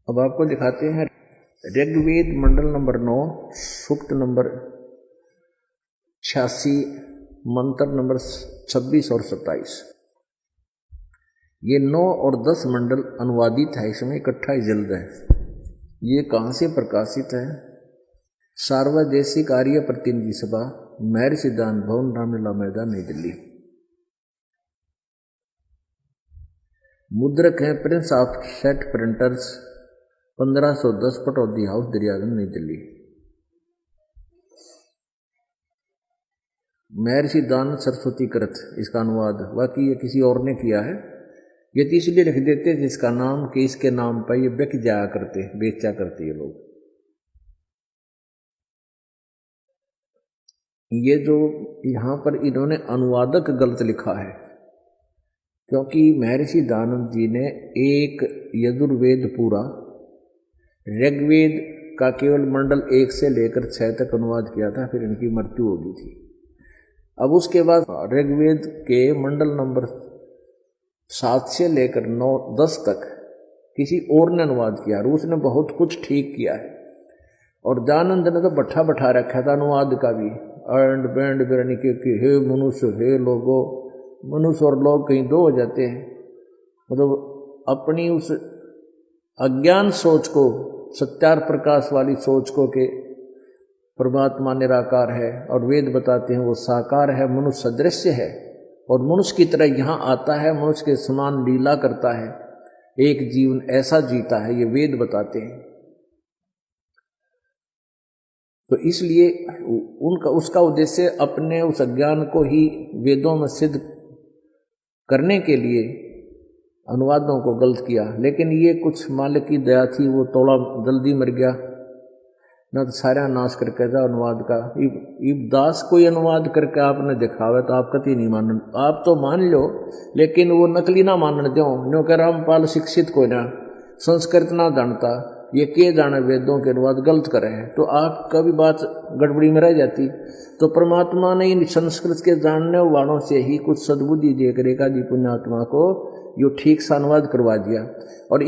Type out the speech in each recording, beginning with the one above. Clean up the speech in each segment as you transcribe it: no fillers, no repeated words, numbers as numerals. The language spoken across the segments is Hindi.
अब आपको दिखाते हैं ऋग्वेद मंडल नंबर 9 सूक्त नंबर 86 मंत्र नंबर 26 और 27। ये 9 और 10 मंडल अनुवादित है, इसमें इकट्ठा ही जल्द है। ये कहाँ से प्रकाशित है? सार्वदेशिक आर्य प्रतिनिधि सभा, महर्षि दान भवन, रामलीला मैदान, नई दिल्ली। मुद्रक है Prince of set printers, 1510 Pataudi house, Daryaganj, नई दिल्ली। महर्षि दान सरस्वती कृत इसका अनुवाद, बाकी ये किसी और ने किया है। ये तो इसलिए लिख देते जिसका नाम कि इसके नाम पर ये बिक जाया करते, बेचा करते ये लोग। ये जो यहाँ पर इन्होंने अनुवादक गलत लिखा है, क्योंकि महर्षि दानव जी ने एक यजुर्वेद पूरा, ऋग्वेद का केवल मंडल 1 से लेकर 6 तक अनुवाद किया था, फिर इनकी मृत्यु हो गई थी। अब उसके बाद ऋग्वेद के मंडल नंबर 7 से लेकर 9-10 तक किसी और ने अनुवाद किया और उसने बहुत कुछ ठीक किया है। और दानंद ने तो बट्ठा बैठा रखा था अनुवाद का भी, एंड बैंड बिरनी के हे मनुष्य हे लोगो, मनुष्य और लोग कहीं दो हो जाते हैं। मतलब अपनी उस अज्ञान सोच को, सत्यार प्रकाश वाली सोच को कि परमात्मा निराकार है और वेद बताते हैं वो साकार है, मनुष्य सदृश्य है और मनुष्य की तरह यहाँ आता है, मनुष्य के समान लीला करता है, एक जीवन ऐसा जीता है, ये वेद बताते हैं। तो इसलिए उसका उद्देश्य अपने उस अज्ञान को ही वेदों में सिद्ध करने के लिए अनुवादों को गलत किया। लेकिन ये कुछ मालिक की दया थी, वो थोड़ा जल्दी मर गया, न तो सारा नाश करके था अनुवाद का। इब दास कोई अनुवाद करके आपने दिखावे तो आप कति नहीं मानन, आप तो मान लो लेकिन वो नकली ना मानन दो। न्यो कह रामपाल शिक्षित को ना, संस्कृत ना जानता, ये के जाने वेदों के अनुवाद गलत करे हैं, तो आपका भी बात गड़बड़ी में रह जाती। तो परमात्मा ने इन संस्कृत के जानने वालों से ही कुछ सद्बुद्धि देकर रेखा जी पुण्यात्मा को यो ठीक सा अनुवाद करवा दिया। और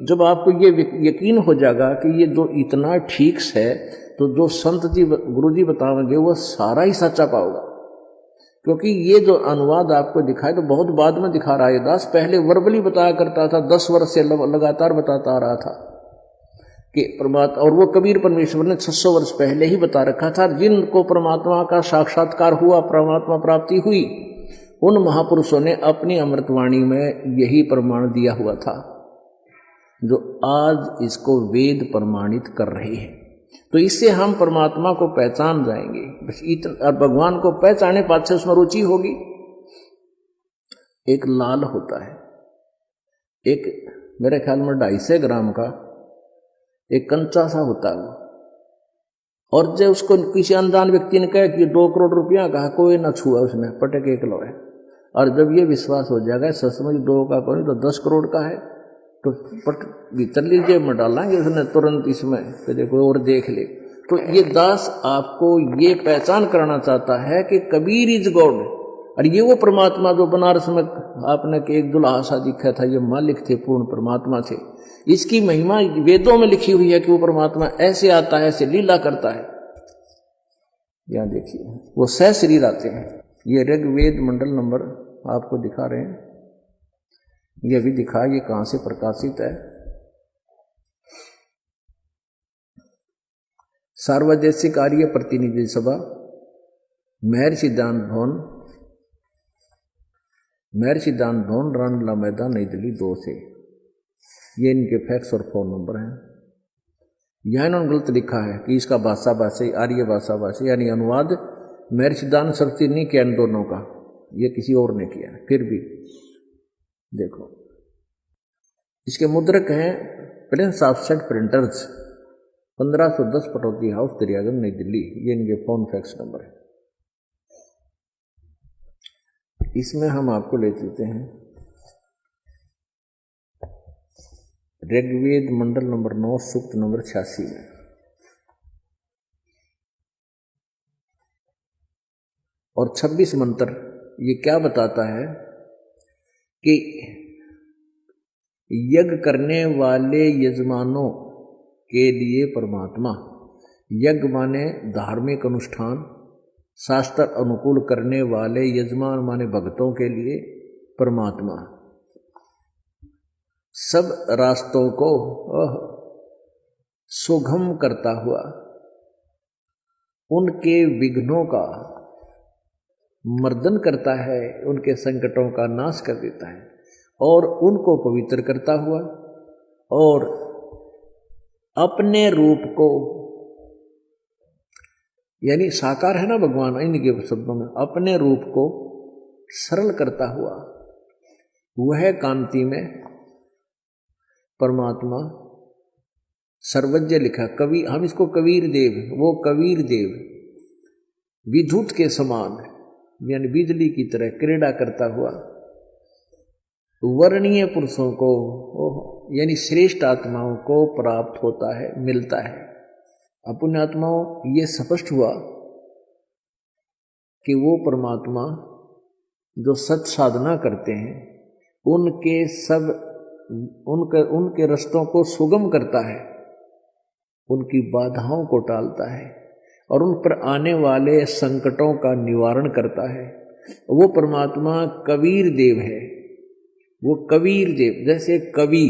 जब आपको ये यकीन हो जाएगा कि ये जो इतना ठीक है, तो जो संत जी गुरु जी बताओगे वो सारा ही सच्चा पाओगे। क्योंकि ये जो अनुवाद आपको दिखाए तो बहुत बाद में दिखा रहा है दास, पहले वर्बली बताया करता था, 10 वर्ष से लगातार बताता आ रहा था कि परमात्मा, और वो कबीर परमेश्वर ने 600 वर्ष पहले ही बता रखा था। जिनको परमात्मा का साक्षात्कार हुआ, परमात्मा प्राप्ति हुई, उन महापुरुषों ने अपनी अमृतवाणी में यही प्रमाण दिया हुआ था, जो आज इसको वेद प्रमाणित कर रहे हैं। तो इससे हम परमात्मा को पहचान जाएंगे। बस इतना, भगवान को पहचाने पाछे उसमें रुचि होगी। एक लाल होता है, एक मेरे ख्याल में 250 ग्राम का एक कंचा सा होता है वो, और जब उसको किसी अनजान व्यक्ति ने कहा कि 2 करोड़ रुपया का, कोई ना छुआ उसने, पटक 1 किलो है। और जब ये विश्वास हो जाएगा सचमुच 2 का कोई तो 10 करोड़ का है, तो पट भीतर लीजिए में डालेंगे उसने तुरंत इसमें, तो देखो और देख ले। तो ये दास आपको ये पहचान कराना चाहता है कि कबीर इज गॉड, और ये वो परमात्मा जो बनारस में आपने एक दुल्हा सा दिखा था, ये मालिक थे, पूर्ण परमात्मा थे। इसकी महिमा वेदों में लिखी हुई है कि वो परमात्मा ऐसे आता है, ऐसे लीला करता है। यहां देखिए वो सह शरीर आते हैं। ये ऋग्वेद मंडल नंबर आपको दिखा रहे हैं, ये भी दिखा, ये कहां से प्रकाशित है। सार्वदेशिक आर्य प्रतिनिधि सभा, महर्षि दान भवन, महर्षि दान भवन, रामलीला मैदान, नई दिल्ली 2 से। ये इनके फैक्स और फोन नंबर हैं। यह इन्होंने गलत लिखा है कि इसका भाषा भाषा आर्य भाषा भाषा, यानी अनुवाद महर्षि दान सरस्वती नहीं किया इन दोनों का, ये किसी और ने किया। फिर भी देखो इसके मुद्रक हैं Prince of set printers, 1510 Pataudi house, Daryaganj, नई दिल्ली। ये इनके फोन फैक्स नंबर है। इसमें हम आपको ले चलते हैं ऋग्वेद मंडल नंबर 9 सूक्त नंबर 86 में। और 26 मंत्र ये क्या बताता है कि यज्ञ करने वाले यजमानों के लिए परमात्मा, यज्ञ माने धार्मिक अनुष्ठान, शास्त्र अनुकूल करने वाले यजमान माने भक्तों के लिए परमात्मा, सब रास्तों को सुगम करता हुआ उनके विघ्नों का मर्दन करता है, उनके संकटों का नाश कर देता है और उनको पवित्र करता हुआ और अपने रूप को, यानी साकार है ना भगवान इनके शब्दों में, अपने रूप को सरल करता हुआ वह कांति में परमात्मा सर्वज्ञ लिखा। कवि, हम इसको कबीर देव, वो कबीर देव विद्युत के समान यानी बिजली की तरह क्रीड़ा करता हुआ वर्णीय पुरुषों को यानी श्रेष्ठ आत्माओं को प्राप्त होता है, मिलता है। अपुण्य आत्माओं ये स्पष्ट हुआ कि वो परमात्मा जो सत साधना करते हैं उनके सब उनके रास्तों को सुगम करता है, उनकी बाधाओं को टालता है और उन पर आने वाले संकटों का निवारण करता है। वो परमात्मा कबीर देव है। वो कबीर देव, जैसे कवि,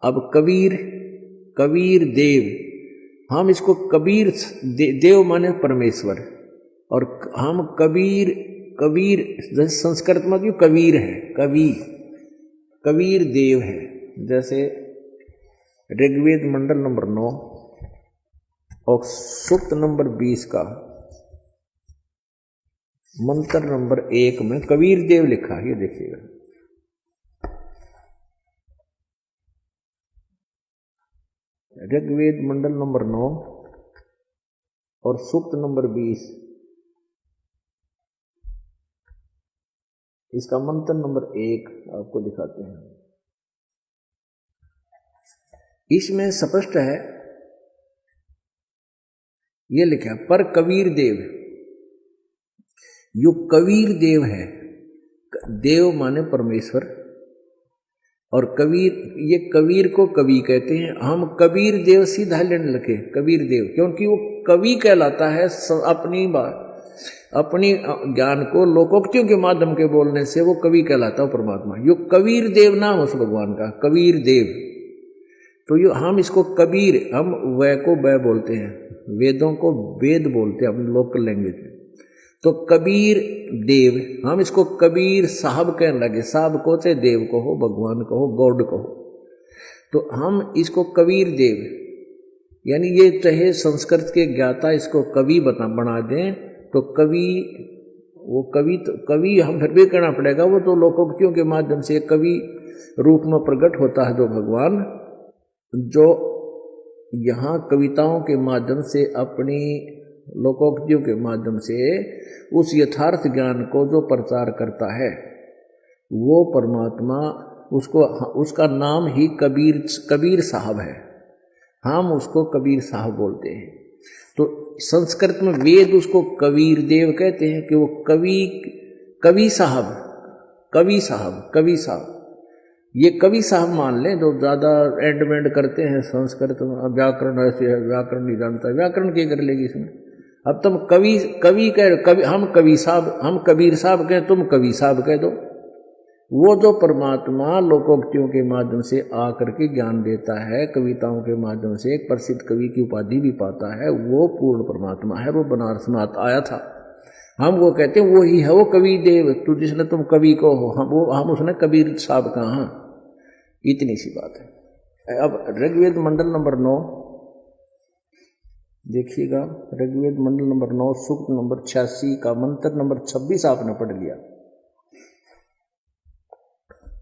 अब कबीर देव, हम इसको कबीर देव माने परमेश्वर, और हम कबीर जैसे संस्कृत में क्यों कबीर है, कबीर देव है। जैसे ऋग्वेद मंडल नंबर 9 और सूक्त नंबर 20 का मंत्र नंबर 1 में कबीर देव लिखा है, ये देखिएगा। ऋग्वेद मंडल नंबर 9 और सूक्त नंबर 20, इसका मंत्र नंबर 1 आपको दिखाते हैं। इसमें स्पष्ट है, ये लिखा पर कबीर देव, यो कबीर देव है। देव माने परमेश्वर और कबीर, ये कबीर को कवि कहते हैं। हम कबीर देव सीधा लेने लगे कबीर देव, क्योंकि वो कवि कहलाता है। अपनी ज्ञान को लोकोक्तियों के माध्यम के बोलने से वो कवि कहलाता है परमात्मा। यो कबीर देव नाम उस भगवान का, कबीर देव। तो यो हम इसको कबीर, हम वै को वै बोलते हैं, वेदों को वेद बोलते हैं अपने लोकल लैंग्वेज में। तो कबीर देव, हम इसको कबीर साहब कहने लगे। साहब को चाहे देव को हो, भगवान को हो, गॉड को हो, तो हम इसको कबीर देव, यानी ये चाहे संस्कृत के ज्ञाता इसको कवि बना दें तो कवि, वो कवि तो कवि हम फिर भी कहना पड़ेगा, वो तो लोकोक्तियों के माध्यम से कवि रूप में प्रकट होता है जो भगवान, जो यहाँ कविताओं के माध्यम से, अपनी लोकोक्तियों के माध्यम से उस यथार्थ ज्ञान को जो प्रचार करता है, वो परमात्मा, उसका नाम ही कबीर साहब है। हम उसको कबीर साहब बोलते हैं। तो संस्कृत में वेद उसको कबीर देव कहते हैं कि वो कवि साहब। ये कवि साहब मान लें जो ज़्यादा एंडमेंड करते हैं संस्कृत में। व्याकरण ऐसे है, व्याकरण नहीं जानता, व्याकरण क्या कर लेगी इसमें। अब तुम कवि कह, हम कबीर साहब कहें, तुम कवि साहब कह दो। वो जो परमात्मा लोकोक्तियों के माध्यम से आकर के ज्ञान देता है, कविताओं के माध्यम से एक प्रसिद्ध कवि की उपाधि भी पाता है, वो पूर्ण परमात्मा है। वो बनारस में आया था, हम वो कहते हैं वो ही है वो कवि देव। तो जिसने तुम कवि को हो, हम उसने कबीर साहब कहा। इतनी सी बात है। अब ऋग्वेद मंडल नंबर 9 देखिएगा। ऋग्वेद मंडल नंबर 9 सूक्त नंबर 86 का मंत्र नंबर 26 आपने पढ़ लिया।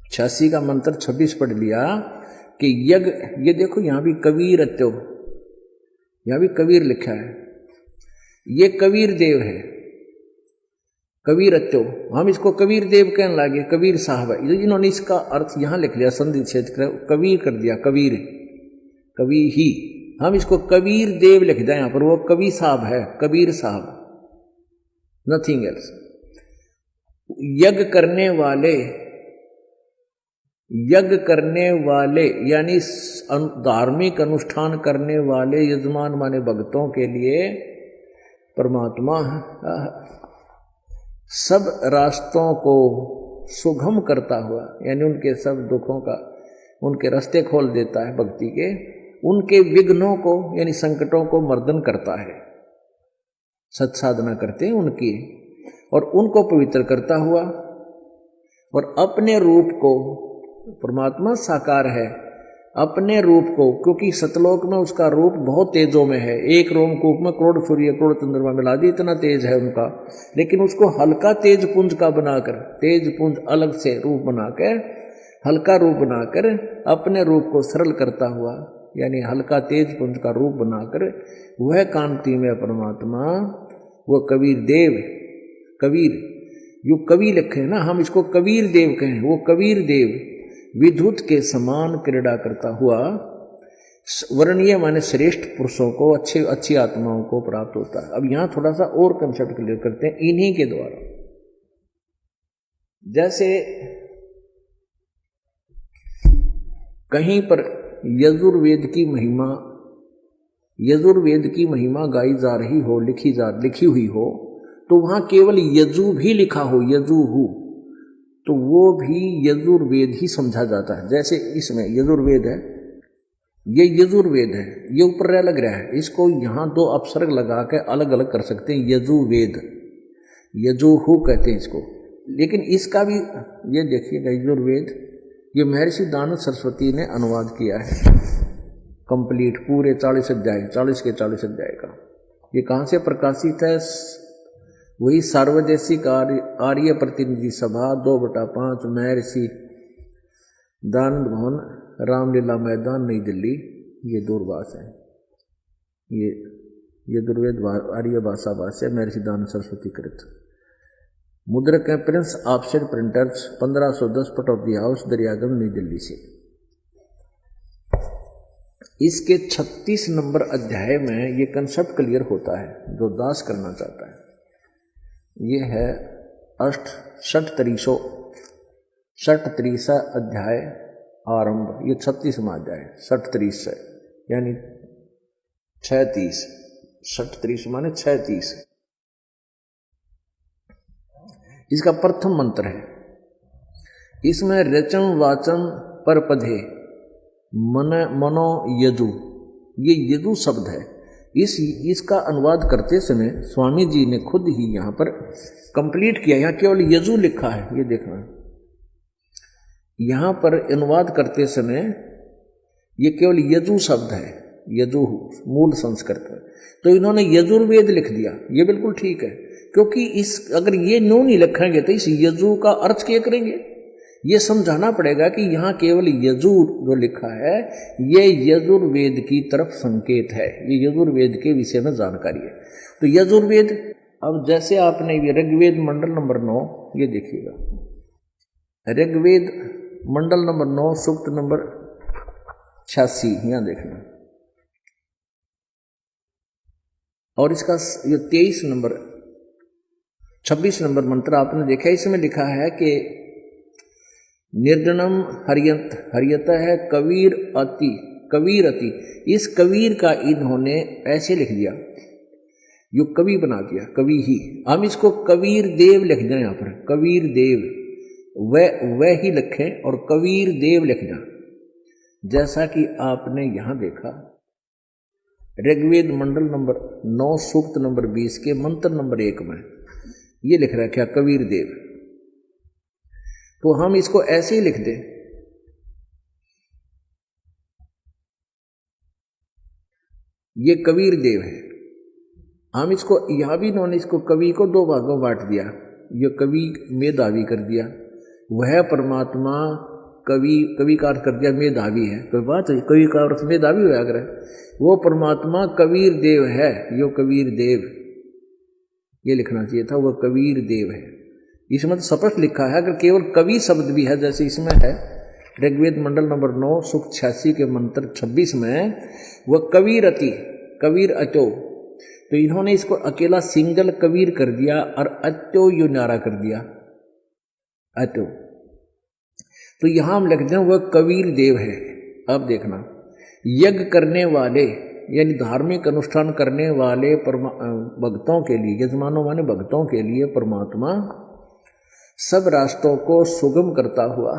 86 का मंत्र 26 पढ़ लिया कि यज्ञ, ये देखो यहां भी कबीर अत्यो, यहां भी कबीर लिखा है। ये कबीर देव है, कबीर अत्यो। हम इसको कबीर देव कहने लगे, कबीर साहब है। इन्होंने इसका अर्थ यहां लिख लिया, संधि छेद कर कबीर कर दिया, कबी ही। हम इसको कबीर देव लिख दिया यहां पर, वो कवि साहब है, कबीर साहब, नथिंग एल्स। यज्ञ करने वाले यज्ञ करने वाले यानी धार्मिक अनुष्ठान करने वाले यजमान माने भक्तों के लिए परमात्मा सब रास्तों को सुगम करता हुआ, यानी उनके सब दुखों का उनके रास्ते खोल देता है भक्ति के, उनके विघ्नों को यानी संकटों को मर्दन करता है, सत्साधना करते हैं उनकी, और उनको पवित्र करता हुआ, और अपने रूप को, परमात्मा साकार है, अपने रूप को, क्योंकि सतलोक में उसका रूप बहुत तेजों में है, एक रोमकूप में करोड़ सूर्य करोड़ चंद्रमा मिला दी, इतना तेज है उनका, लेकिन उसको हल्का तेज पुंज का बनाकर, तेज पुंज अलग से रूप बनाकर, हल्का रूप बनाकर अपने रूप को सरल करता हुआ, यानी हल्का तेज पुंज का रूप बनाकर वह कांति में परमात्मा, वो कबीर देव, कबीर यो कवि लिखे ना, हम इसको कबीर देव कहें, वो कबीर देव विद्युत के समान क्रीड़ा करता हुआ वर्णीय माने श्रेष्ठ पुरुषों को, अच्छी आत्माओं को प्राप्त होता है। अब यहां थोड़ा सा और कंसेप्ट क्लियर करते हैं इन्हीं के द्वारा। जैसे कहीं पर यजुर्वेद की महिमा गाई जा रही हो, लिखी हुई हो, तो वहां केवल यजु भी लिखा हो, यजुहु, तो वो भी यजुर्वेद ही समझा जाता है। जैसे इसमें यजुर्वेद है, ये यजुर्वेद है, ये ऊपर लग रहा है, इसको यहां दो अपसर्ग लगा के अलग अलग कर सकते हैं, यजुर्वेद, यजुहु कहते हैं इसको। लेकिन इसका भी ये देखिएगा, यजुर्वेद ये महर्षि दानव सरस्वती ने अनुवाद किया है कंप्लीट, पूरे 40 अध्याय, 40 के 40 अध्याय का। ये कहाँ से प्रकाशित है? वही सार्वदेशिक आर्य प्रतिनिधि सभा 2/5 महर्षि दानंद भवन, रामलीला मैदान, नई दिल्ली, ये दूरभाष है। ये यजुर्वेद आर्य भाषा भाष्य महर्षि दानंद सरस्वती कृत। मुद्रक है Prince offset printers, 1510 Pataudi house, Daryaganj, नई दिल्ली से। इसके 36 नंबर अध्याय में ये कंसेप्ट क्लियर होता है जो दास करना चाहता है। ये है षट्त्रिशा अध्याय आरंभ, ये 36वां अध्याय, 36 से यानी 36, 36 माने 36। इसका प्रथम मंत्र है, इसमें रचन वाचन पर पधे मनो यजु, ये यजु शब्द है। इसका अनुवाद करते समय स्वामी जी ने खुद ही यहाँ पर कंप्लीट किया, यहाँ केवल यजु लिखा है, ये देखना, यहाँ पर अनुवाद करते समय ये केवल यजु शब्द है, यजु मूल संस्कृत में, तो इन्होंने यजुर्वेद लिख दिया। ये बिल्कुल ठीक है, क्योंकि अगर ये नो नहीं लिखेंगे तो इस यजु का अर्थ क्या करेंगे? ये समझाना पड़ेगा कि यहाँ केवल यजुर जो लिखा है ये यजुर्वेद की तरफ संकेत है, ये यजुर्वेद के विषय में जानकारी है। तो यजुर्वेद, अब जैसे आपने ऋग्वेद मंडल नंबर 9, ये देखिएगा, ऋग्वेद मंडल नंबर 9 सूक्त नंबर 86, यहाँ देखना, और इसका ये 26 नंबर मंत्र आपने देखा, इसमें लिखा है कि निर्जनम हरियत है कबीर अति। इस कबीर का इन्होंने ऐसे लिख दिया, यो कवि बना दिया, कवि ही। हम इसको कबीर देव लिख दें, यहाँ पर कबीर देव, वह ही लिखें और कबीर देव लिखना। जैसा कि आपने यहाँ देखा ऋग्वेद मंडल नंबर 9 सूक्त नंबर 20 के मंत्र नंबर 1 में ये लिख रहा है क्या? कबीर देव। तो हम इसको ऐसे ही लिख दें, ये कबीर देव है। हम इसको यहां भी इन्होंने इसको कवि को 2 भागों बांट दिया, ये कवि मेधावी कर दिया, वह परमात्मा कवि का अर्थ कर दिया मेधावी है, कोई बात है, कवि का अर्थ मेधावी हो अगर वो परमात्मा कबीर देव है, यो कबीर देव, ये लिखना चाहिए था, वह कबीर देव है। इसमें तो स्पष्ट लिखा है, अगर केवल कवि शब्द भी है जैसे इसमें है ऋग्वेद मंडल नंबर 9 सूक्त 86 के मंत्र 26 में, वह कबीर अचो, तो इन्होंने इसको अकेला सिंगल कबीर कर दिया और अचो यो नारा कर दिया, अचो। तो यहां हम लिखते हैं वह कबीर देव है। अब देखना, यज्ञ करने वाले यानी धार्मिक अनुष्ठान करने वाले भक्तों के लिए, यजमानों माने भक्तों के लिए परमात्मा सब रास्तों को सुगम करता हुआ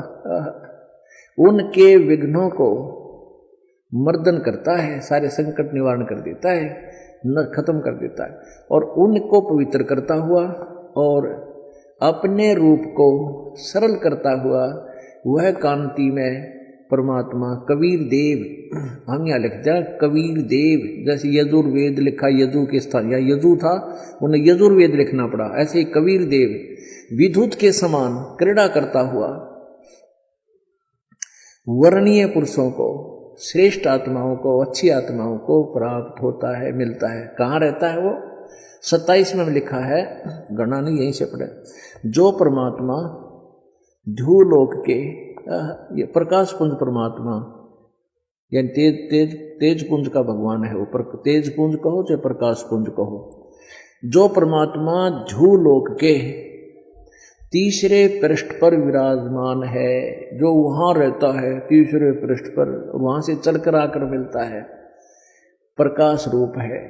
उनके विघ्नों को मर्दन करता है, सारे संकट निवारण कर देता है, न खत्म कर देता है, और उनको पवित्र करता हुआ और अपने रूप को सरल करता हुआ वह कांति में परमात्मा कबीर देव, हम यहाँ लिखते हैं कबीर देव। जैसे यजुर्वेद लिखा, यदु के स्थान या यजु था, उन्हें यजुर्वेद लिखना पड़ा, ऐसे कबीर देव विद्युत के समान क्रीड़ा करता हुआ वर्णीय पुरुषों को, श्रेष्ठ आत्माओं को, अच्छी आत्माओं को प्राप्त होता है, मिलता है। कहाँ रहता है वो? 27 में लिखा है, गणना नहीं यहीं से पढ़े, जो परमात्मा ध्रुवलोक के ये प्रकाश पुंज परमात्मा यानी तेज पुंज का भगवान है वो, तेज पुंज कहो चाहे प्रकाश पुंज कहो, जो परमात्मा ध्रुवलोक के तीसरे पृष्ठ पर विराजमान है, जो वहां रहता है तीसरे पृष्ठ पर, वहां से चलकर आकर मिलता है, प्रकाश रूप है।